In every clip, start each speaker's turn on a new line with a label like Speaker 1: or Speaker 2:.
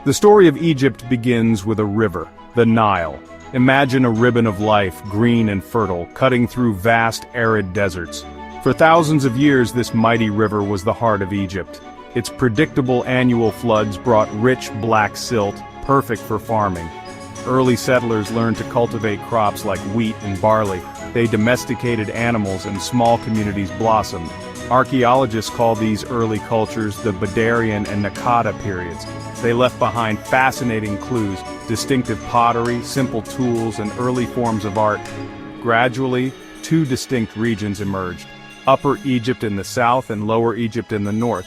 Speaker 1: The story of Egypt begins with a river, the Nile. Imagine a ribbon of life, green and fertile, cutting through vast, arid deserts. For thousands of years, this mighty river was the heart of Egypt. Its predictable annual floods brought rich black silt, perfect for farming. Early settlers learned to cultivate crops like wheat and barley. They domesticated animals and small communities blossomed. Archaeologists call these early cultures the Badarian and Naqada periods. They left behind fascinating clues, distinctive pottery, simple tools, and early forms of art. Gradually, two distinct regions emerged: Upper Egypt in the south and Lower Egypt in the north.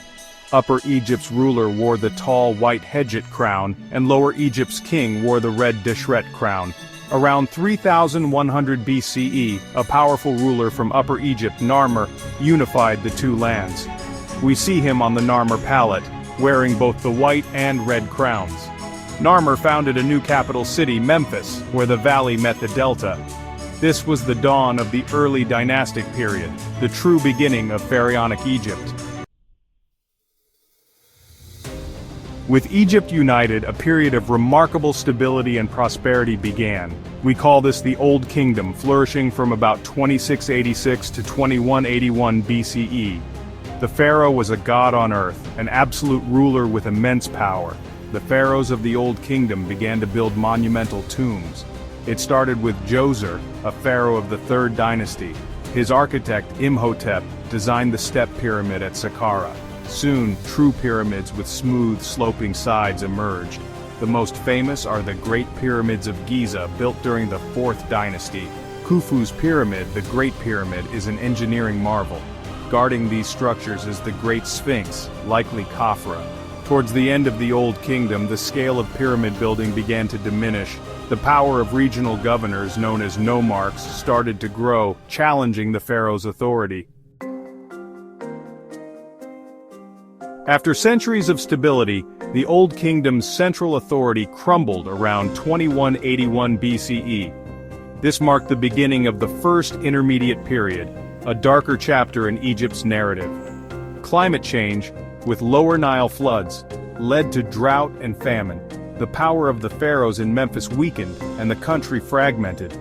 Speaker 1: Upper Egypt's ruler wore the tall white Hedjit crown, and Lower Egypt's king wore the red Deshret crown. Around 3100 BCE, a powerful ruler from Upper Egypt, Narmer, unified the two lands. We see him on the Narmer palette, wearing both the white and red crowns. Narmer founded a new capital city, Memphis, where the valley met the delta. This was the dawn of the early dynastic period, the true beginning of Pharaonic Egypt. With Egypt united, a period of remarkable stability and prosperity began. We call this the Old Kingdom, flourishing from about 2686 to 2181 BCE. The pharaoh was a god on earth, an absolute ruler with immense power. The pharaohs of the Old Kingdom began to build monumental tombs. It started with Djoser, a pharaoh of the 3rd dynasty. His architect, Imhotep, designed the step pyramid at Saqqara. Soon, true pyramids with smooth, sloping sides emerged. The most famous are the Great Pyramids of Giza, built during the 4th dynasty. Khufu's pyramid, the Great Pyramid, is an engineering marvel. Guarding these structures is the Great Sphinx, likely Khafra. Towards the end of the Old Kingdom, the scale of pyramid building began to diminish. The power of regional governors, known as nomarchs, started to grow, challenging the pharaoh's authority. After centuries of stability, the Old Kingdom's central authority crumbled around 2181 BCE. This marked the beginning of the first intermediate period, a darker chapter in Egypt's narrative. Climate change, with lower Nile floods, led to drought and famine. The power of the pharaohs in Memphis weakened, and the country fragmented.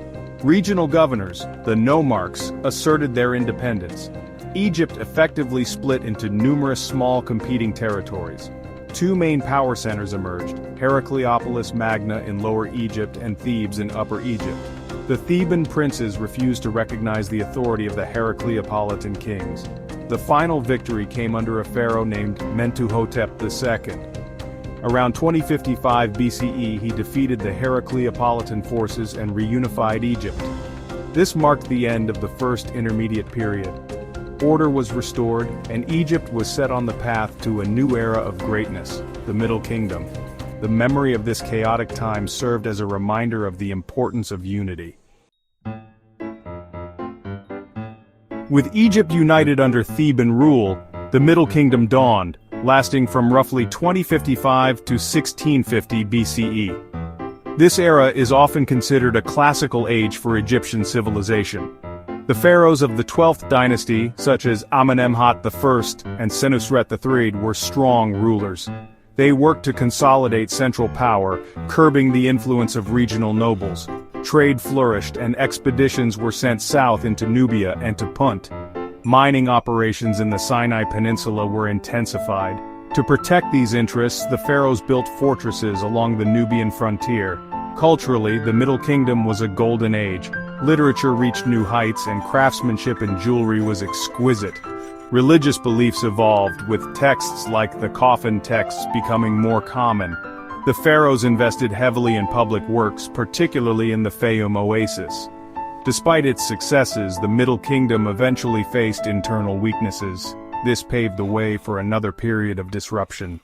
Speaker 1: Regional governors, the nomarchs, asserted their independence. Egypt effectively split into numerous small competing territories. Two main power centers emerged: Heracleopolis Magna in Lower Egypt and Thebes in Upper Egypt. The Theban princes refused to recognize the authority of the Heracleopolitan kings. The final victory came under a pharaoh named Mentuhotep II. Around 2055 BCE, he defeated the Heracleopolitan forces and reunified Egypt. This marked the end of the first intermediate period. Order was restored, and Egypt was set on the path to a new era of greatness, the Middle Kingdom. The memory of this chaotic time served as a reminder of the importance of unity. With Egypt united under Theban rule, the Middle Kingdom dawned, lasting from roughly 2055 to 1650 BCE. This era is often considered a classical age for Egyptian civilization. The pharaohs of the 12th dynasty, such as Amenemhat I and Senusret III, were strong rulers. They worked to consolidate central power, curbing the influence of regional nobles. Trade flourished, and expeditions were sent south into Nubia and to Punt. Mining operations in the Sinai Peninsula were intensified. To protect these interests, the pharaohs built fortresses along the Nubian frontier. Culturally, the Middle Kingdom was a golden age. Literature reached new heights, and craftsmanship in jewelry was exquisite. Religious beliefs evolved, with texts like the coffin texts becoming more common. The pharaohs invested heavily in public works, particularly in the Fayum oasis. Despite its successes, the Middle Kingdom eventually faced internal weaknesses. This paved the way for another period of disruption.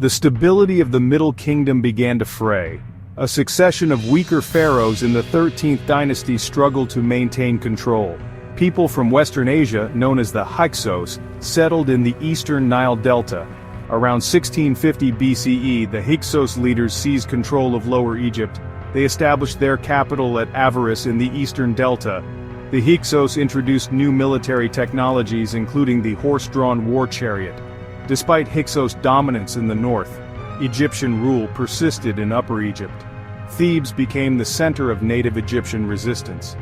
Speaker 1: The stability of the Middle Kingdom began to fray. A succession of weaker pharaohs in the 13th dynasty struggled to maintain control. People from Western Asia, known as the Hyksos, settled in the eastern Nile Delta. Around 1650 BCE, the Hyksos leaders seized control of Lower Egypt. They established their capital at Avaris in the eastern delta. The Hyksos introduced new military technologies, including the horse-drawn war chariot. Despite Hyksos' dominance in the north, Egyptian rule persisted in Upper Egypt. Thebes became the center of native Egyptian resistance.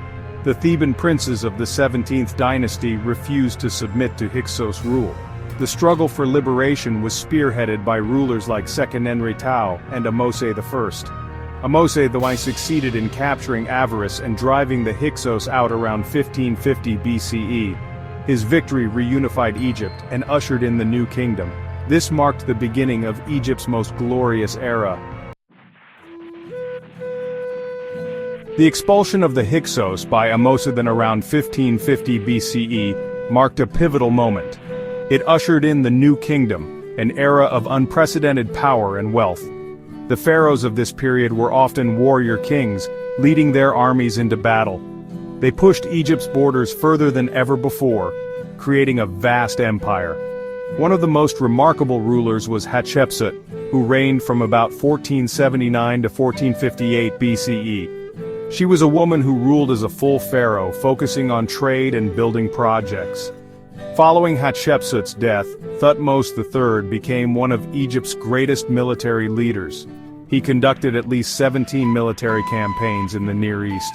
Speaker 1: The Theban princes of the 17th dynasty refused to submit to Hyksos rule. The struggle for liberation was spearheaded by rulers like Seqenenre-Tao and Ahmose I. Ahmose I succeeded in capturing Avaris and driving the Hyksos out around 1550 BCE. His victory reunified Egypt and ushered in the New Kingdom. This marked the beginning of Egypt's most glorious era. The expulsion of the Hyksos by Ahmose around 1550 BCE marked a pivotal moment. It ushered in the New Kingdom, an era of unprecedented power and wealth. The pharaohs of this period were often warrior kings, leading their armies into battle. They pushed Egypt's borders further than ever before, creating a vast empire. One of the most remarkable rulers was Hatshepsut, who reigned from about 1479 to 1458 BCE. She was a woman who ruled as a full pharaoh, focusing on trade and building projects. Following Hatshepsut's death, Thutmose III became one of Egypt's greatest military leaders. He conducted at least 17 military campaigns in the Near East.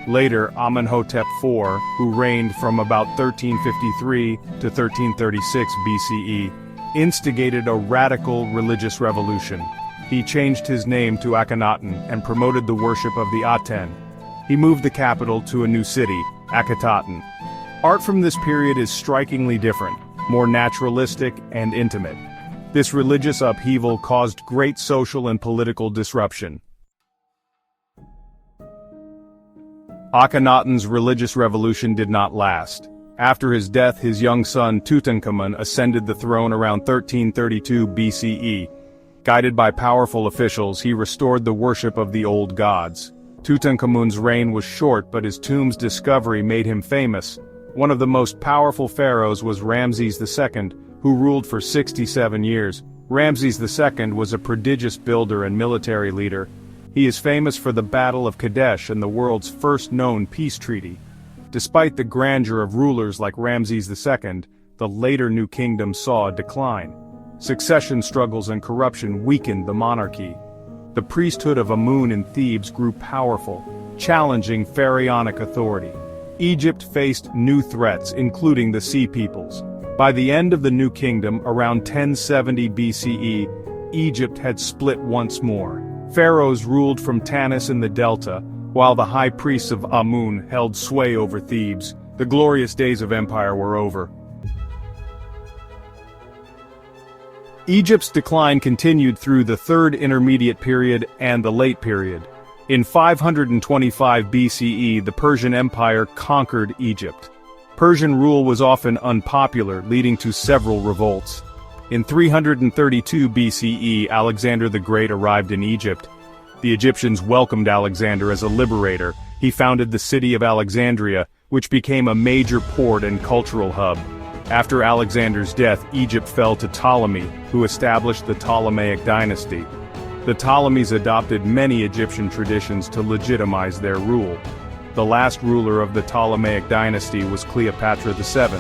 Speaker 1: Later, Amenhotep IV, who reigned from about 1353 to 1336 BCE, instigated a radical religious revolution. He changed his name to Akhenaten and promoted the worship of the Aten. He moved the capital to a new city, Akhetaten. Art from this period is strikingly different, more naturalistic and intimate. This religious upheaval caused great social and political disruption. Akhenaten's religious revolution did not last. After his death, his young son Tutankhamun ascended the throne around 1332 BCE. Guided by powerful officials, he restored the worship of the old gods. Tutankhamun's reign was short, but his tomb's discovery made him famous. One of the most powerful pharaohs was Ramses II, who ruled for 67 years. Ramses II was a prodigious builder and military leader. He is famous for the Battle of Kadesh and the world's first known peace treaty. Despite the grandeur of rulers like Ramses II, the later New Kingdom saw a decline. Succession struggles and corruption weakened the monarchy. The priesthood of Amun in Thebes grew powerful, challenging pharaonic authority. Egypt faced new threats, including the Sea Peoples. By the end of the New Kingdom, around 1070 BCE, Egypt had split once more. Pharaohs ruled from Tanis in the Delta, while the high priests of Amun held sway over Thebes. The glorious days of empire were over. Egypt's decline continued through the Third Intermediate Period and the Late Period. In 525 BCE, the Persian Empire conquered Egypt. Persian rule was often unpopular, leading to several revolts. In 332 BCE, Alexander the Great arrived in Egypt. The Egyptians welcomed Alexander as a liberator. He founded the city of Alexandria, which became a major port and cultural hub. After Alexander's death, Egypt fell to Ptolemy, who established the Ptolemaic dynasty. The Ptolemies adopted many Egyptian traditions to legitimize their rule. The last ruler of the Ptolemaic dynasty was Cleopatra VII.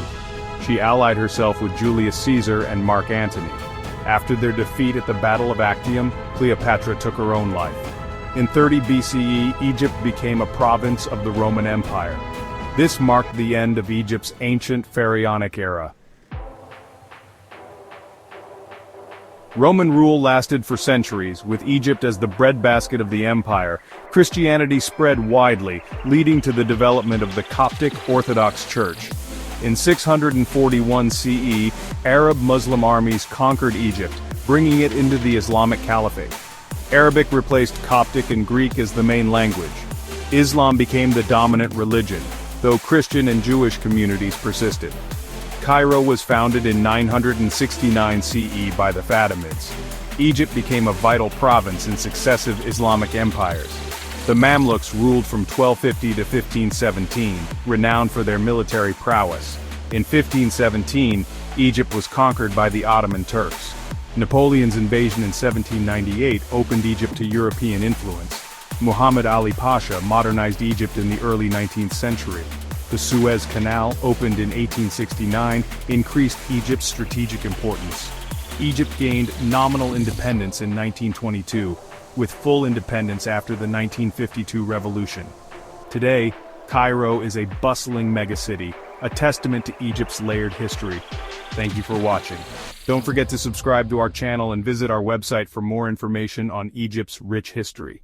Speaker 1: She allied herself with Julius Caesar and Mark Antony. After their defeat at the Battle of Actium, Cleopatra took her own life. In 30 BCE, Egypt became a province of the Roman Empire. This marked the end of Egypt's ancient pharaonic era. Roman rule lasted for centuries, with Egypt as the breadbasket of the empire. Christianity spread widely, leading to the development of the Coptic Orthodox Church. In 641 CE, Arab Muslim armies conquered Egypt, bringing it into the Islamic Caliphate. Arabic replaced Coptic and Greek as the main language. Islam became the dominant religion, though Christian and Jewish communities persisted. Cairo was founded in 969 CE by the Fatimids. Egypt became a vital province in successive Islamic empires. The Mamluks ruled from 1250 to 1517, renowned for their military prowess. In 1517, Egypt was conquered by the Ottoman Turks. Napoleon's invasion in 1798 opened Egypt to European influence. Muhammad Ali Pasha modernized Egypt in the early 19th century. The Suez Canal, opened in 1869, increased Egypt's strategic importance. Egypt gained nominal independence in 1922, with full independence after the 1952 revolution. Today, Cairo is a bustling megacity, a testament to Egypt's layered history. Thank you for watching. Don't forget to subscribe to our channel and visit our website for more information on Egypt's rich history.